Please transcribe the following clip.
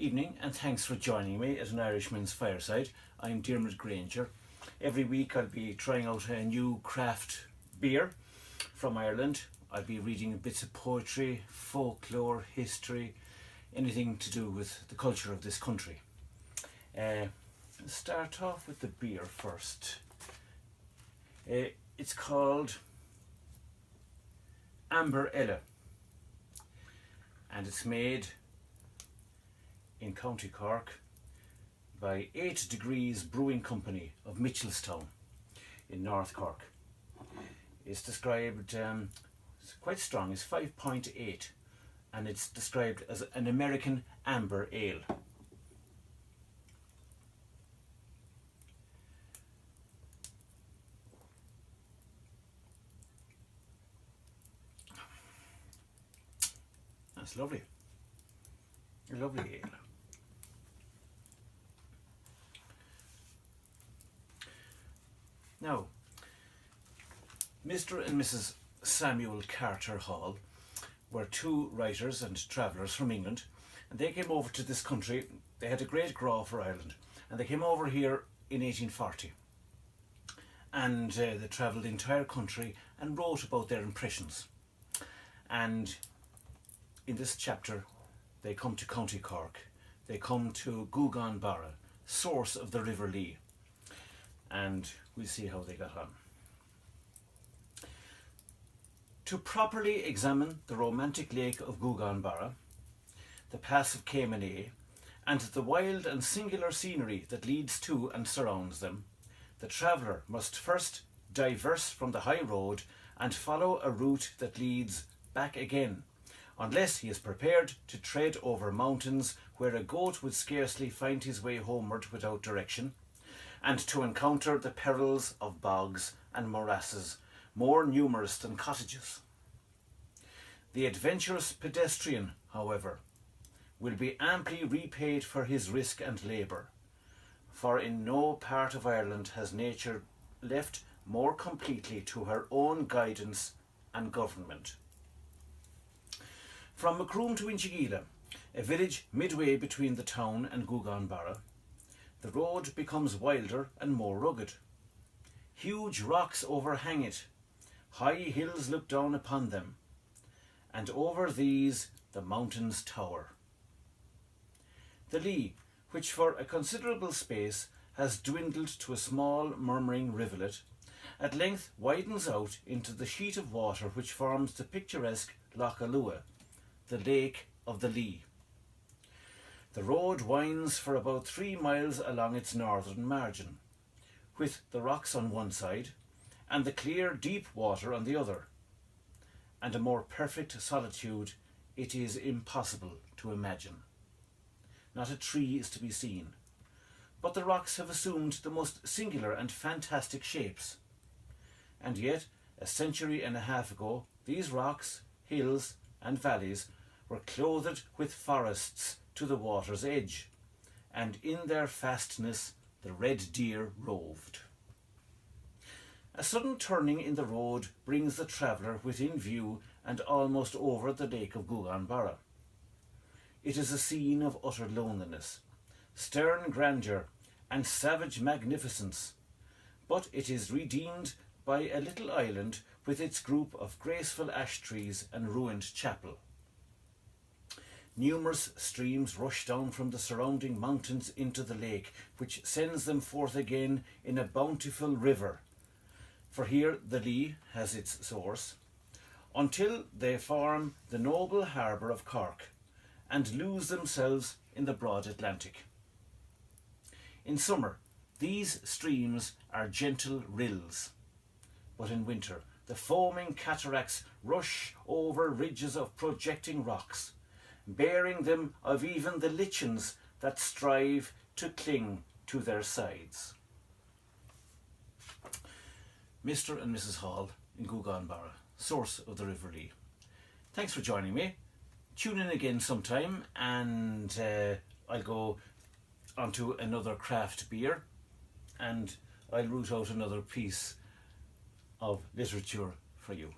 Evening, and thanks for joining me at an Irishman's Fireside. I'm Diarmuid Grainger. Every week I'll be trying out a new craft beer from Ireland. I'll be reading bits of poetry, folklore, history, anything to do with the culture of this country. Let's start off with the beer first. It's called Amber Ale, and it's made in County Cork by 8 Degrees Brewing Company of Mitchelstown in North Cork. It's described, it's quite strong, it's 5.8, and it's described as an American amber ale. That's lovely. A lovely ale. Now, Mr. and Mrs. Samuel Carter Hall were two writers and travellers from England, and they came over to this country. They had a great grow for Ireland, and they came over here in 1840, and they travelled the entire country and wrote about their impressions. And in this chapter they come to County Cork, they come to Gugan Barra, source of the River Lee, and we'll see how they got on. To properly examine the romantic lake of Gugan Barra, the pass of Caymanay, and the wild and singular scenery that leads to and surrounds them, the traveller must first diverse from the high road and follow a route that leads back again, unless he is prepared to tread over mountains where a goat would scarcely find his way homeward without direction, and to encounter the perils of bogs and morasses more numerous than cottages. The adventurous pedestrian, however, will be amply repaid for his risk and labour, for in no part of Ireland has nature left more completely to her own guidance and government. From Macroom to Inchigeela, a village midway between the town and Gugan Barra, the road becomes wilder and more rugged. Huge rocks overhang it, high hills look down upon them, and over these the mountains tower. The Lee, which for a considerable space has dwindled to a small murmuring rivulet, at length widens out into the sheet of water which forms the picturesque Loch Alua, the Lake of the Lee. The road winds for about 3 miles along its northern margin, with the rocks on one side and the clear deep water on the other, and a more perfect solitude it is impossible to imagine. Not a tree is to be seen, but the rocks have assumed the most singular and fantastic shapes, and yet a century and a half ago these rocks, hills and valleys were clothed with forests to the water's edge, and in their fastness the red deer roved. A sudden turning in the road brings the traveller within view and almost over the lake of Gugan Barra. It is a scene of utter loneliness, stern grandeur and savage magnificence, but it is redeemed by a little island with its group of graceful ash trees and ruined chapel. Numerous streams rush down from the surrounding mountains into the lake, which sends them forth again in a bountiful river, for here the Lee has its source, until they form the noble harbour of Cork and lose themselves in the broad Atlantic. In summer, these streams are gentle rills, but in winter the foaming cataracts rush over ridges of projecting rocks, bearing them of even the lichens that strive to cling to their sides. Mr. and Mrs. Hall in Gugan Barra, source of the River Lee. Thanks for joining me. Tune in again sometime, and I'll go onto another craft beer, and I'll root out another piece of literature for you.